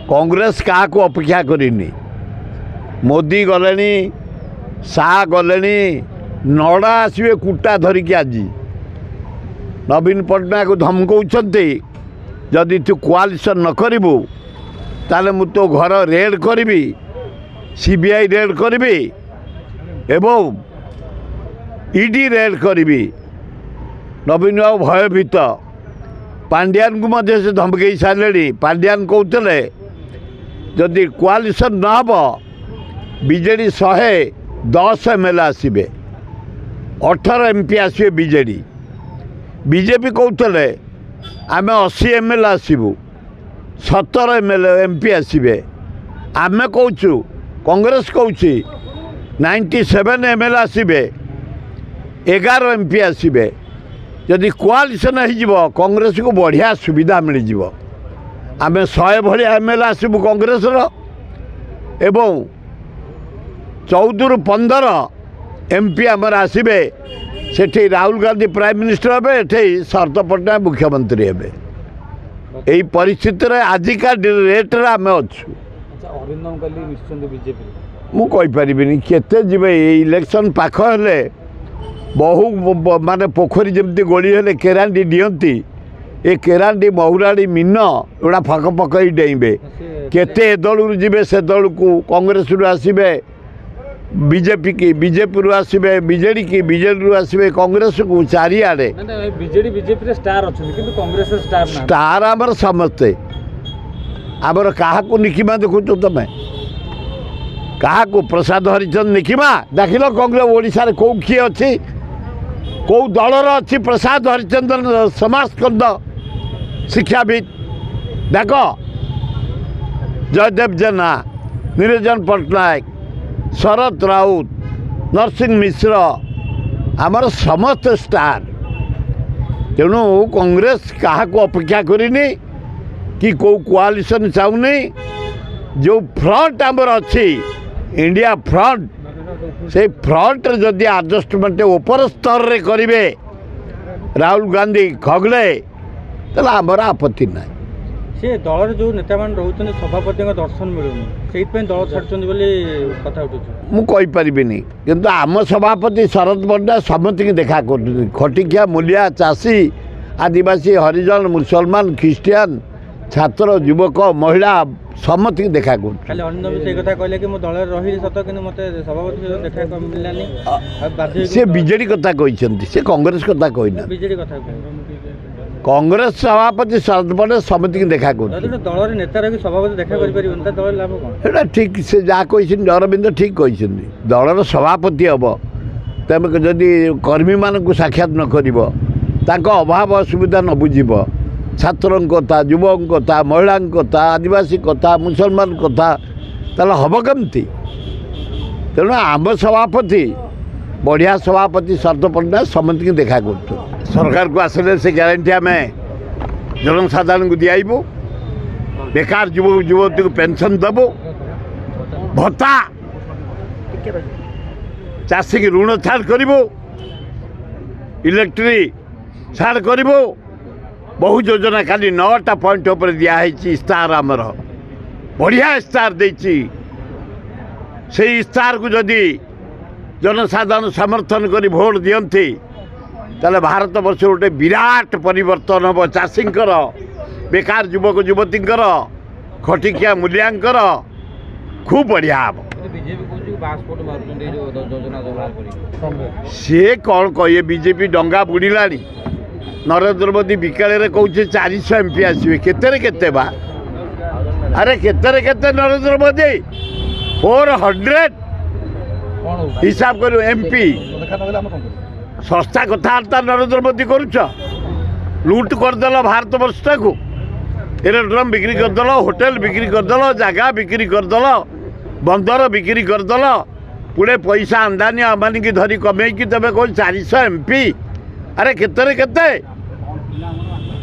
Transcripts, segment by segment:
कांग्रेस क्या अपेक्षा करनी मोदी गले शाह गले नड़ा आसवे कुटा धरिकी आज नवीन पट्टनायक धमकाउछन्ते जदि तू कोआलिशन न करिबु ताले मु तो घर रेड करी सीबीआई रेड करी एवं ईडी रेड करी नवीन बाबू भयभीत पांड्यान को मध्य से धमकई सारे पांड्यान कहते जदि कोआलिशन न हम बीजेडी 110 एमएलए आसवे 18 एमपी आसवे बीजेडी बीजेपी कहते आम 80 एमएलए आसबू 17 एमपी आसवे आम कहूँ कांग्रेस कहूँ 97 एमएलए आसवे 11 एमपी आसवे जदि कोआलिशन हो कांग्रेस को बढ़िया सुविधा मिल जाव आम 100 भाया एमएलए आसबू कांग्रेस एवं 14 ରୁ 15 एमपी आमर आसवे सेठी राहुल गांधी प्राइम मिनिस्टर हे एठी शरद पट्टनायक मुख्यमंत्री हे यही परिस्थिति आजिका रेट्रे आम अच्छु मुझे केते जीवे इलेक्शन पाख हेले बहु माने पोखरी जमती गोली हेले केरांडी डियंती ए केरांडी महुराड़ी मीन एड़ा फक पकई डेइबे केते दल जीवे से दल को कांग्रेस रु आसबे बीजेपी की बीजेपी रु आसबे बीजेडी की बीजेडी रु आसबे कांग्रेस को चारिआडे बीजेडी बीजेपी स्टार अच्छे किंतु कांग्रेस स्टार आमर समस्ते आमर क्या निखिमा देखु तुम क्या प्रसाद हरिचंद निखिमा देखिल कांग्रेस ओडिशा रे कौ किए अच्छी कौ दलर अच्छी प्रसाद हरिचंदन समाजस्कंद शिक्षाविद देख जयदेव जेना निरंजन पट्टनायक शरद राउत नरसिंह मिश्र आमर समस्त स्टार तेणु कांग्रेस क्या अपेक्षा करनी कि कौ कोआलिशन चाहूनी जो फ्रंट आमर अच्छी इंडिया फ्रंट से फ्रंट जदि आडजस्टमेंट ऊपर स्तर रे करेंगे राहुल गांधी खगड़े तो आमर आपत्ति ना से दल जो नेता मान रोचन सभापति दर्शन मिलूनी से दल छाड़ी कथा मुझे किंतु आम सभापति शरद पट्टनायक समस्त देखा कर खटिकिया मूलिया चाषी आदिवासी हरिजन मुसलमान ख्रीस्टियान छात्र युवक महिला समस्त देखा कर से बीजेडी कथा कहते से कांग्रेस कथा कहना कांग्रेस सभापति शरद पट्टनायक समस्त देखा कर नेता सभापति देखा ठीक से जहाँ कही अरविंद ठीक कही दलर सभापति हम तेम जदि कर्मी मान को साक्षात न कर अभाव असुविधा न बुझब छात्र कथा युवक कथा महिला कथा आदिवासी कथा मुसलमान कथा ताला हम कमती तेणु आम सभापति बढ़िया सभापति शरद पट्टनायक समस्त देखा कर सरकार को आसले से ग्यारंटी आम जनसाधारण को दियाबू बेकार युवक युवती को पेंशन देबू भत्ता चाषी की ऋण छाड़ करूँ इलेक्ट्रिक छाड़ करूँ बहु योजना खाली 9टा पॉइंट पर दिखाई स्टार आमर बढ़िया स्टार देती से स्टार को जदि जनसाधारण समर्थन कर भोट दियंती ताले भारत वर्ष गोटे विराट परिवर्तन हम चाषी बेकार युवक युवती खटिकिया मूल्यांकर खूब बढ़िया हम सी कौन कहे बीजेपी डंगा बुड़ला नरेंद्र मोदी विकाले कहे 400 एमपी आसवे केते बा अरे केते नरेंद्र मोदी 400 हिसाब कर एमपी सस्ता कथबार्ता नरेंद्र मोदी करुच लुट करदेल भारत वर्षटा को एरोड्रम बिक्री करदेल होटेल बिक्री करदेल जगह बिक्री करदेल बंदर बिक्री करदेल पुणे पैसा आमदानी अम्बानी की धरी कमेकी तब कौन 400 एमपी अरे केते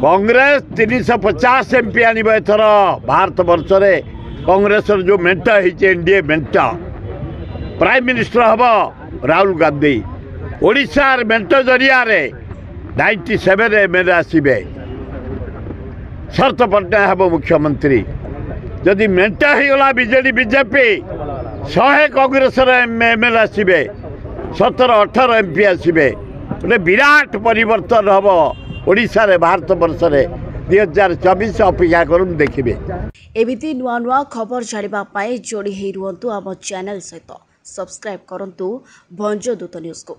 कांग्रेस 350 एमपी आनिब एथर भारत वर्ष रे कांग्रेस जो मेंट एनडीए मेंट प्राइम मिनिस्टर हम राहुल गांधी ओडिशा मेंट जरिया 97 एमएलए आसवे शरद पट्टनायक हम मुख्यमंत्री जदि मेंटा होगला बीजेडी बीजेपी 100 कांग्रेसर एमएलए आसवे 17-18 एमपी आसवे गोटे विराट परिवर्तन हम ओडिशा रे भारत वर्ष रे 2024 अपेक्षा करूँ देखिए। एमिति नुआ नुआ खबर जानिबा पाए जोड़ी हेई रुहंतु आम चैनल सहित सब्सक्राइब करंतु भंजदूत न्यूज़ को।